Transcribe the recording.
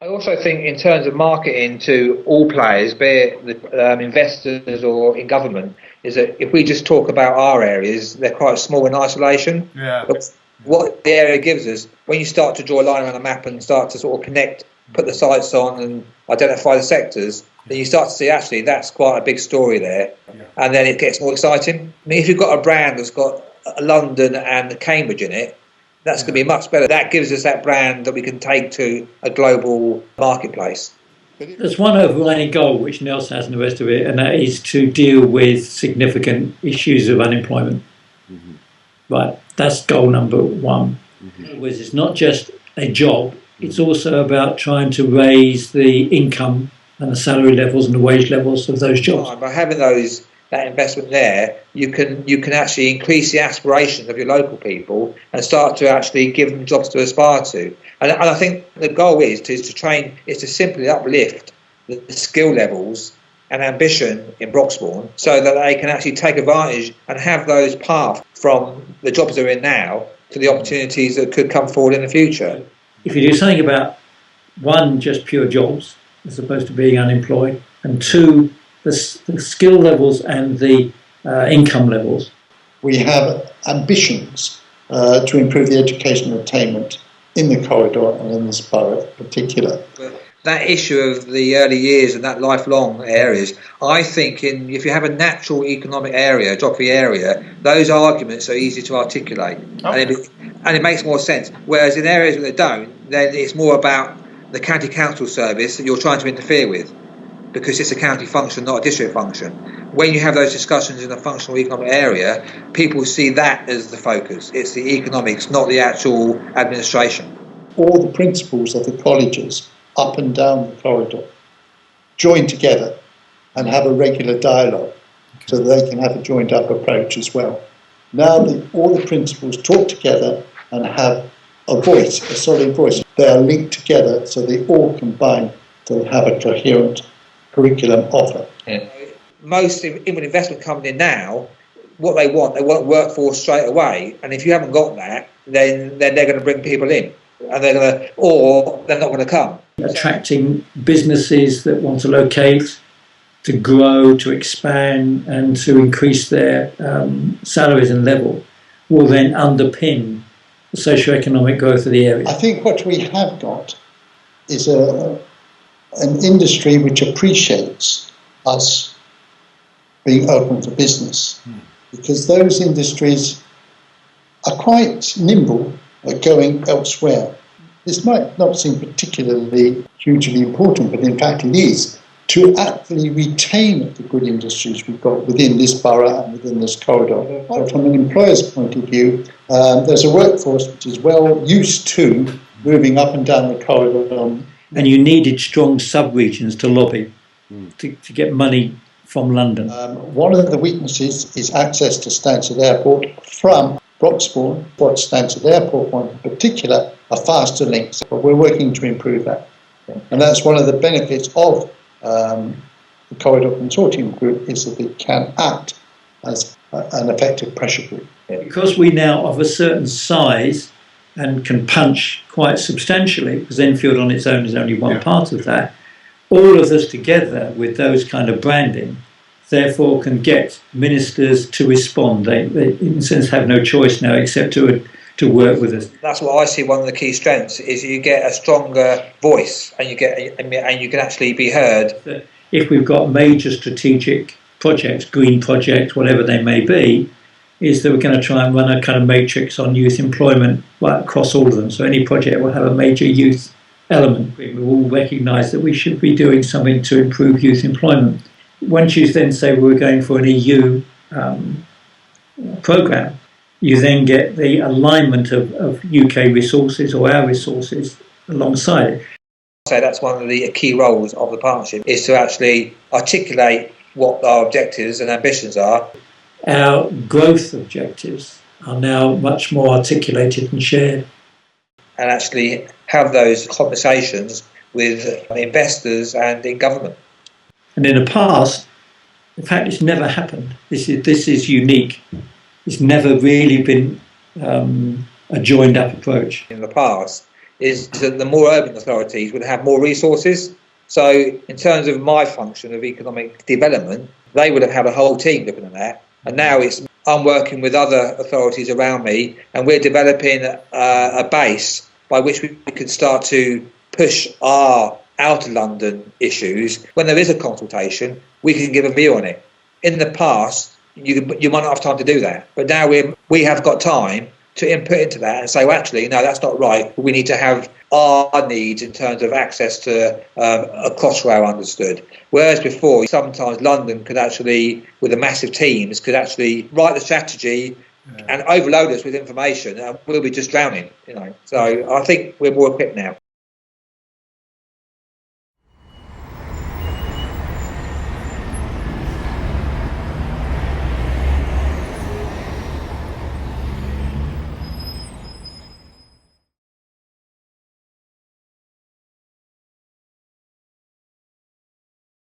I also think in terms of marketing to all players, be it the investors or in government, is that if we just talk about our areas, they're quite small in isolation. Yeah. But what the area gives us, when you start to draw a line around a map and start to sort of connect, put the sites on and identify the sectors, then you start to see actually that's quite a big story there. Yeah. And then it gets more exciting. I mean, if you've got a brand that's got London and Cambridge in it, that's going to be much better. That gives us that brand that we can take to a global marketplace. There's one overriding goal which Nelson has and the rest of it, and that is to deal with significant issues of unemployment. Mm-hmm. Right, that's goal number one. Mm-hmm. It's not just a job, it's also about trying to raise the income and the salary levels and the wage levels of those jobs. By having that investment there, you can actually increase the aspirations of your local people and start to actually give them jobs to aspire to. And I think the goal is to simply uplift the skill levels and ambition in Broxbourne so that they can actually take advantage and have those paths from the jobs they're in now to the opportunities that could come forward in the future. If you do something about, one, just pure jobs as opposed to being unemployed, and two, the skill levels and the income levels. We have ambitions to improve the educational attainment in the corridor and in this borough in particular. That issue of the early years and that lifelong areas, I think if you have a natural economic area, geography area, those arguments are easy to articulate. Okay. And it makes more sense. Whereas in areas where they don't, then it's more about the county council service that you're trying to interfere with, because it's a county function, not a district function. When you have those discussions in a functional economic area, people see that as the focus. It's the economics, not the actual administration. All the principals of the colleges up and down the corridor join together and have a regular dialogue so that they can have a joined up approach as well. Now all the principals talk together and have a voice, a solid voice. They are linked together so they all combine to have a coherent curriculum offer. Yeah. Most inward investment company now, what they want workforce straight away, and if you haven't got that, then they're going to bring people in, and they're not going to come. Attracting businesses that want to locate, to grow, to expand, and to increase their salaries and level will then underpin the socio-economic growth of the area. I think what we have got is an industry which appreciates us being open for business, because those industries are quite nimble at going elsewhere. This might not seem particularly hugely important, but in fact it is, to actually retain the good industries we've got within this borough and within this corridor. But from an employer's point of view, there's a workforce which is well used to moving up and down the corridor. And you needed strong sub-regions to lobby to get money from London. One of the weaknesses is access to Stansted Airport from Broxbourne. What Stansted Airport wants in particular are faster links, but we're working to improve that. And that's one of the benefits of the Corridor Consortium Group, is that it can act as an effective pressure group. Because we now of a certain size and can punch quite substantially, because Enfield on its own is only one part of that, all of us together with those kind of branding therefore can get ministers to respond. They in a sense have no choice now except to work with us. That's what I see. One of the key strengths is you get a stronger voice, and you can actually be heard. If we've got major strategic projects, green projects, whatever they may be, is that we're going to try and run a kind of matrix on youth employment right across all of them. So any project will have a major youth element. We all recognise that we should be doing something to improve youth employment. Once you then say we're going for an EU programme, you then get the alignment of UK resources or our resources alongside it. So that's one of the key roles of the partnership, is to actually articulate what our objectives and ambitions are. Our growth objectives are now much more articulated and shared. And actually have those conversations with investors and in government. And in the past, in fact, it's never happened. This is unique. It's never really been a joined-up approach. In the past, is that the more urban authorities would have more resources. So in terms of my function of economic development, they would have had a whole team looking at that. And now I'm working with other authorities around me, and we're developing a base by which we could start to push our outer London issues. When there is a consultation, we can give a view on it. In the past, you might not have time to do that, but now we have got time to input into that and say, well, actually, no, that's not right. We need to have our needs in terms of access to a cross-rail understood. Whereas before, sometimes London could actually, with the massive teams, could actually write the strategy and overload us with information, and we'll be just drowning. So I think we're more equipped now.